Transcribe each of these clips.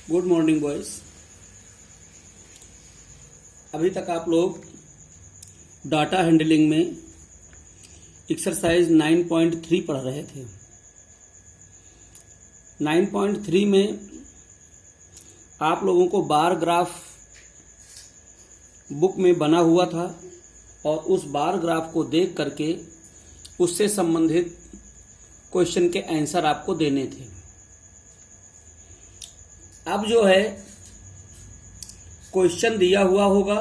Good morning boys. अभी तक आप लोग डाटा हैंडलिंग में एक्सरसाइज 9.3 पढ़ रहे थे। 9.3 में आप लोगों को बार ग्राफ बुक में बना हुआ था और उस बार ग्राफ को देख करके उससे संबंधित क्वेश्चन के आंसर आपको देने थे। अब जो है क्वेश्चन दिया हुआ होगा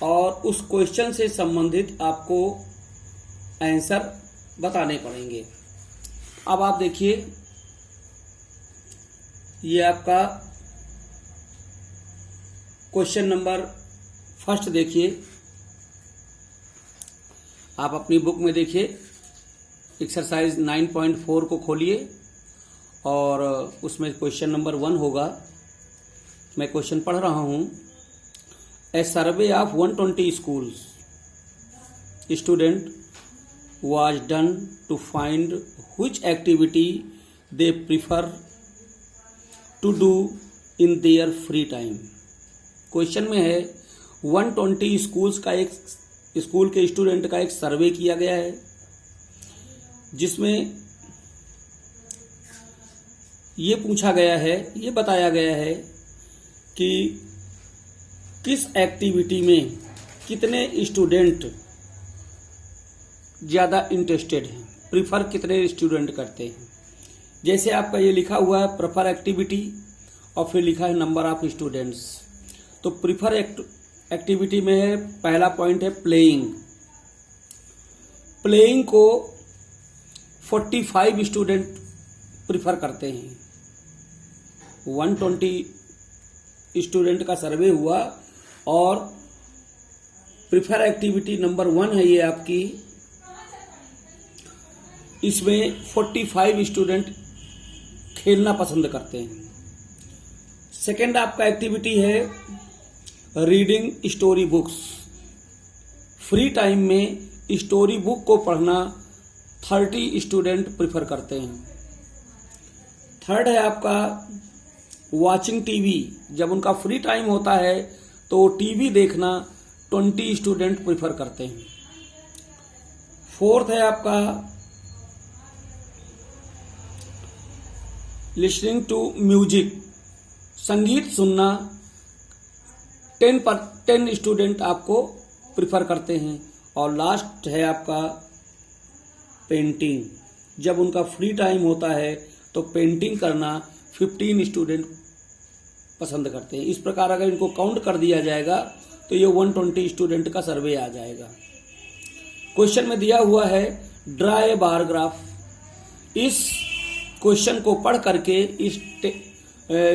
और उस क्वेश्चन से संबंधित आपको आंसर बताने पड़ेंगे। अब आप देखिए, ये आपका क्वेश्चन नंबर फर्स्ट देखिए, आप अपनी बुक में देखिए, एक्सरसाइज 9.4 को खोलिए और उसमें क्वेश्चन नंबर 1 होगा। मैं क्वेश्चन पढ़ रहा हूं। A survey of 120 schools student was done to find which activity they prefer to do in their free time. Question में है 120 स्कूल्स का एक स्कूल के स्टूडेंट का एक सर्वे किया गया है, जिसमें ये पूछा गया है, ये बताया गया है कि किस एक्टिविटी में कितने स्टूडेंट ज़्यादा इंटरेस्टेड हैं, प्रिफर कितने स्टूडेंट करते हैं। जैसे आपका ये लिखा हुआ है प्रेफर एक्टिविटी और फिर लिखा है नंबर ऑफ स्टूडेंट्स। तो प्रिफर एक्टिविटी में है, पहला पॉइंट है प्लेइंग। प्लेइंग को 45 स्टूडेंट प्रिफर करते हैं। 120 स्टूडेंट का सर्वे हुआ और प्रिफर एक्टिविटी नंबर 1 है ये आपकी, इसमें 45 स्टूडेंट खेलना पसंद करते हैं। सेकेंड आपका एक्टिविटी है reading story books. Free time में स्टोरी बुक को पढ़ना 30 स्टूडेंट प्रिफर करते हैं। थर्ड है आपका वॉचिंग टीवी। जब उनका फ्री टाइम होता है तो टीवी देखना 20 स्टूडेंट प्रिफर करते हैं। फोर्थ है आपका लिसनिंग टू म्यूजिक, संगीत सुनना 10 स्टूडेंट आपको प्रिफर करते हैं। और लास्ट है आपका पेंटिंग। जब उनका फ्री टाइम होता है तो पेंटिंग करना 15 स्टूडेंट पसंद करते हैं। इस प्रकार अगर इनको काउंट कर दिया जाएगा तो ये 120 स्टूडेंट का सर्वे आ जाएगा। क्वेश्चन में दिया हुआ है ड्रा ए बार ग्राफ। इस क्वेश्चन को पढ़ करके इस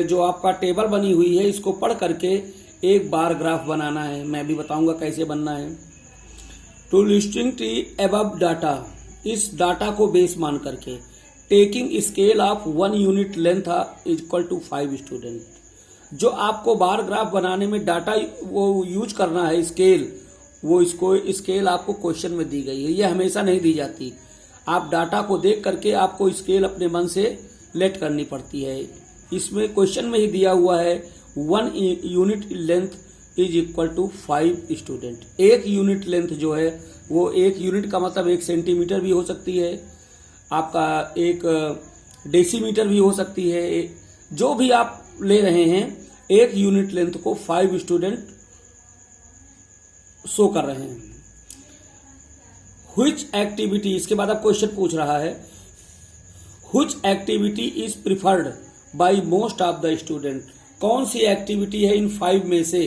जो आपका टेबल बनी हुई है इसको पढ़ करके एक बार ग्राफ बनाना है। मैं भी बताऊंगा कैसे बनना है। To listing the above data, इस डाटा को बेस मान करके taking scale of 1 unit length equal to 5 student. जो आपको बार ग्राफ बनाने में डाटा वो यूज करना है स्केल, वो इसको स्केल आपको क्वेश्चन में दी गई है। ये हमेशा नहीं दी जाती। आप डाटा को देख करके आपको स्केल अपने मन से लेट करनी पड़ती है। इसमें क्वेश्चन में ही दिया हुआ है 1 unit length is equal to 5 student. एक यूनिट लेंथ जो है वो 1 यूनिट का मतलब 1 सेंटीमीटर भी हो सकती है, आपका 1 डेसीमीटर भी हो सकती है। जो भी आप ले रहे हैं 1 यूनिट लेंथ को 5 स्टूडेंट शो कर रहे हैं। व्हिच एक्टिविटी, इसके बाद आप क्वेश्चन पूछ रहा है which activity is preferred by most of the student. कौन सी एक्टिविटी है इन 5 में से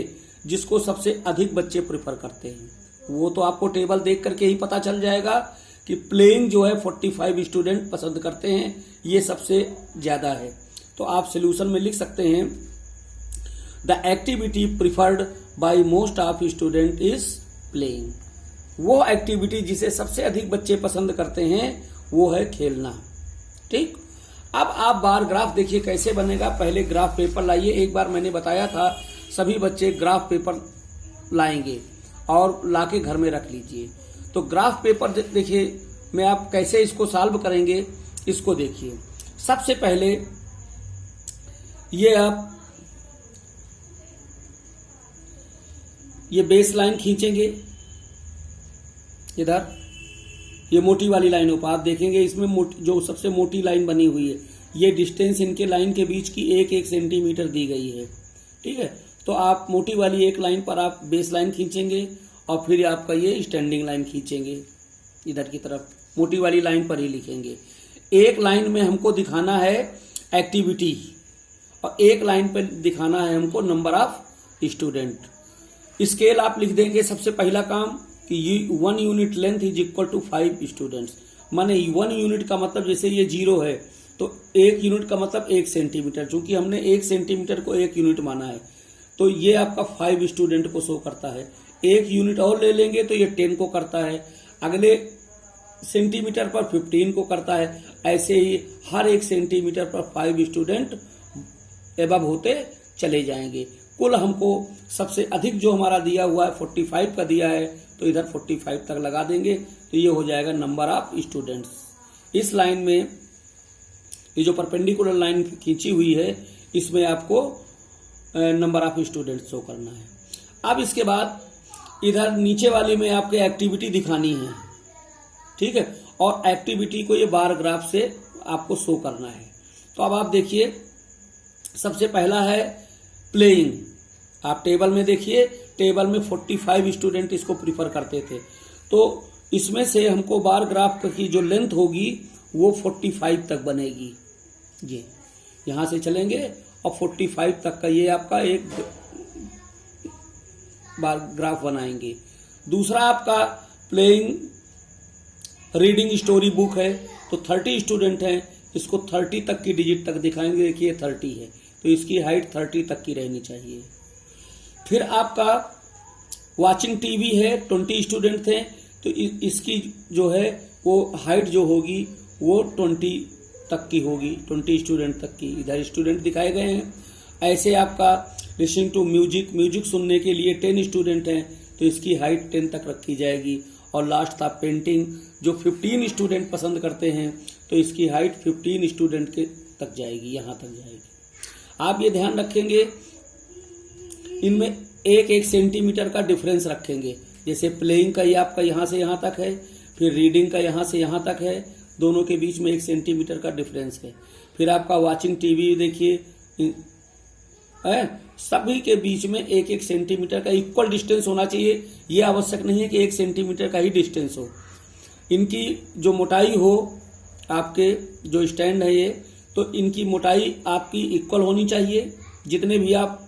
जिसको सबसे अधिक बच्चे प्रिफर करते हैं। वो तो आपको टेबल देख करके ही पता चल जाएगा कि प्लेइंग जो है 45 स्टूडेंट पसंद करते हैं, ये सबसे ज्यादा है। तो आप सोल्यूशन में लिख सकते हैं the activity preferred by most of student is playing. वो एक्टिविटी जिसे सबसे अधिक बच्चे पसंद करते हैं वो है खेलना। ठीक, अब आप बार ग्राफ देखिए कैसे बनेगा। पहले ग्राफ पेपर लाइए। एक बार मैंने बताया था सभी बच्चे ग्राफ पेपर लाएंगे और लाके घर में रख लीजिए। तो ग्राफ पेपर देखिए में आप कैसे इसको सॉल्व करेंगे, इसको देखिए। सबसे पहले ये आप ये बेस लाइन खींचेंगे, इधर ये मोटी वाली लाइनों पर आप देखेंगे इसमें जो सबसे मोटी लाइन बनी हुई है, ये डिस्टेंस इनके लाइन के बीच की 1-1 सेंटीमीटर दी गई है। ठीक है, तो आप मोटी वाली एक लाइन पर आप बेस लाइन खींचेंगे और फिर आपका ये स्टैंडिंग लाइन खींचेंगे इधर की तरफ, मोटी वाली लाइन पर ही लिखेंगे। एक लाइन में हमको दिखाना है एक्टिविटी और एक लाइन पर दिखाना है हमको नंबर ऑफ स्टूडेंट। स्केल आप लिख देंगे सबसे पहला काम कि 1 unit length is equal to 5 students, माने 1 यूनिट का मतलब जैसे ये 0 है तो 1 यूनिट का मतलब 1 सेंटीमीटर, चूंकि हमने 1 सेंटीमीटर को 1 यूनिट माना है तो ये आपका 5 स्टूडेंट को शो करता है। 1 यूनिट और ले लेंगे तो ये 10 को करता है, अगले सेंटीमीटर पर 15 को करता है, ऐसे ही हर 1 सेंटीमीटर पर 5 स्टूडेंट एबव होते चले जाएंगे। कुल हमको सबसे अधिक जो हमारा दिया हुआ है 45 का दिया है तो इधर 45 तक लगा देंगे तो ये हो जाएगा नंबर ऑफ स्टूडेंट्स। इस लाइन में ये जो परपेंडिकुलर लाइन खींची हुई है इसमें आपको नंबर ऑफ स्टूडेंट्स शो करना है। अब इसके बाद इधर नीचे वाली में आपके एक्टिविटी दिखानी है, ठीक है, और एक्टिविटी को ये बार ग्राफ से आपको शो करना है। तो अब आप देखिए सबसे पहला है प्लेइंग। आप टेबल में देखिए, टेबल में 45 स्टूडेंट इसको प्रीफर करते थे, तो इसमें से हमको बार ग्राफ की जो लेंथ होगी वो 45 तक बनेगी। ये यहां से चलेंगे और 45 तक का ये आपका एक बार ग्राफ बनाएंगे। दूसरा आपका प्लेइंग रीडिंग स्टोरी बुक है तो 30 स्टूडेंट हैं, इसको 30 तक की डिजिट तक दिखाएंगे। देखिए 30 है तो इसकी हाइट 30 तक की रहनी चाहिए। फिर आपका वाचिंग टीवी है, 20 स्टूडेंट थे तो इसकी जो है वो हाइट जो होगी वो 20 तक की होगी, 20 स्टूडेंट तक की। इधर स्टूडेंट दिखाए गए हैं। ऐसे आपका लिसनिंग टू म्यूजिक, म्यूजिक सुनने के लिए 10 स्टूडेंट हैं तो इसकी हाइट 10 तक रखी जाएगी। और लास्ट था पेंटिंग, जो 15 स्टूडेंट पसंद करते हैं तो इसकी हाइट 15 स्टूडेंट के तक जाएगी, यहाँ तक जाएगी। आप ये ध्यान रखेंगे इनमें 1-1 सेंटीमीटर का डिफरेंस रखेंगे। जैसे प्लेइंग का ये आपका यहाँ से यहाँ तक है, फिर रीडिंग का यहाँ से यहाँ तक है, दोनों के बीच में 1 सेंटीमीटर का डिफरेंस है। फिर आपका वाचिंग टीवी देखिए सभी के बीच में 1-1 सेंटीमीटर का इक्वल डिस्टेंस होना चाहिए। ये आवश्यक नहीं है कि 1 सेंटीमीटर का ही डिस्टेंस हो। इनकी जो मोटाई हो, आपके जो स्टैंड है ये, तो इनकी मोटाई आपकी इक्वल होनी चाहिए जितने भी आप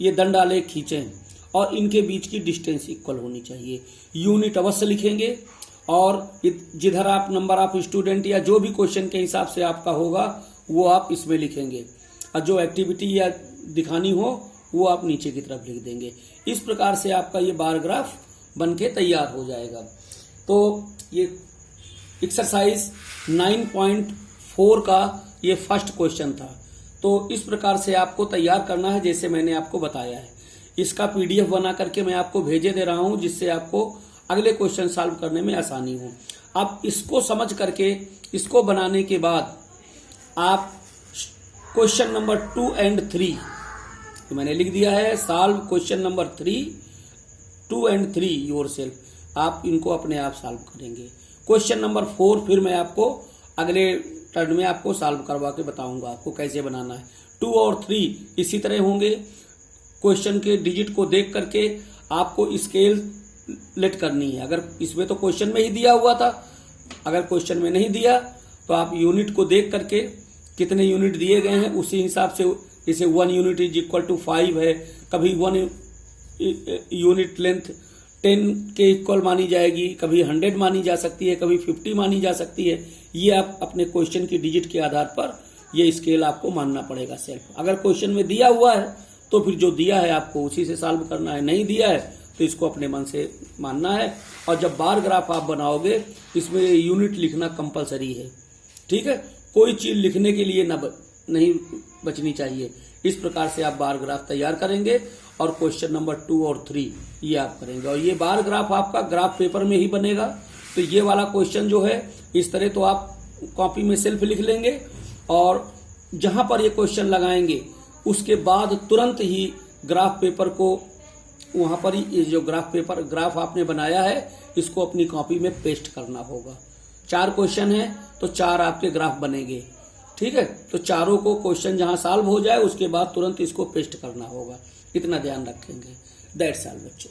ये दंड आलेख खींचें, और इनके बीच की डिस्टेंस इक्वल होनी चाहिए। यूनिट अवश्य लिखेंगे और जिधर आप नंबर ऑफ स्टूडेंट या जो भी क्वेश्चन के हिसाब से आपका होगा वो आप इसमें लिखेंगे, और जो एक्टिविटी या दिखानी हो वो आप नीचे की तरफ लिख देंगे। इस प्रकार से आपका ये बार ग्राफ बनके तैयार हो जाएगा। तो ये एक्सरसाइज 9.4 का ये फर्स्ट क्वेश्चन था। तो इस प्रकार से आपको तैयार करना है जैसे मैंने आपको बताया है। इसका PDF बना करके मैं आपको भेजे दे रहा हूं जिससे आपको अगले क्वेश्चन सॉल्व करने में आसानी हो। अब इसको समझ करके, इसको बनाने के बाद आप क्वेश्चन नंबर 2 and 3 तो मैंने लिख दिया है, solve question number 3, 2 and 3 yourself. आप इनको अपने आप सॉल्व करेंगे। क्वेश्चन नंबर 4 फिर मैं आपको अगले टर्न में आपको सॉल्व करवा के बताऊंगा आपको कैसे बनाना है। 2 और 3 इसी तरह होंगे। क्वेश्चन के डिजिट को देख करके आपको स्केल लेट करनी है। अगर इसमें तो क्वेश्चन में ही दिया हुआ था, अगर क्वेश्चन में नहीं दिया तो आप यूनिट को देख करके कितने यूनिट दिए गए हैं उसी हिसाब से, जैसे 1 यूनिट इज इक्वल टू 5 है, कभी 1 यूनिट लेंथ 10 के इक्वल मानी जाएगी, कभी 100 मानी जा सकती है, कभी 50 मानी जा सकती है। ये आप अपने क्वेश्चन की डिजिट के आधार पर ये स्केल आपको मानना पड़ेगा सेल्फ। अगर क्वेश्चन में दिया हुआ है तो फिर जो दिया है आपको उसी से सॉल्व करना है, नहीं दिया है तो इसको अपने मन से मानना है। और जब बार ग्राफ आप बनाओगे इसमें यूनिट लिखना कंपलसरी है, ठीक है। कोई चीज लिखने के लिए नहीं बचनी चाहिए। इस प्रकार से आप बार ग्राफ तैयार करेंगे और क्वेश्चन नंबर 2 और 3 ये आप करेंगे। और ये बार ग्राफ आपका ग्राफ पेपर में ही बनेगा। तो ये वाला क्वेश्चन जो है इस तरह तो आप कॉपी में सेल्फ लिख लेंगे, और जहां पर ये क्वेश्चन लगाएंगे उसके बाद तुरंत ही ग्राफ पेपर को वहां पर ही ये जो ग्राफ आपने बनाया है इसको अपनी कॉपी में पेस्ट करना होगा। 4 क्वेश्चन है तो 4 आपके ग्राफ बनेंगे। ठीक है, तो चारों को क्वेश्चन जहां सॉल्व हो जाए उसके बाद तुरंत इसको पेस्ट करना होगा। इतना ध्यान रखेंगे। दैट्स ऑल बच्चों।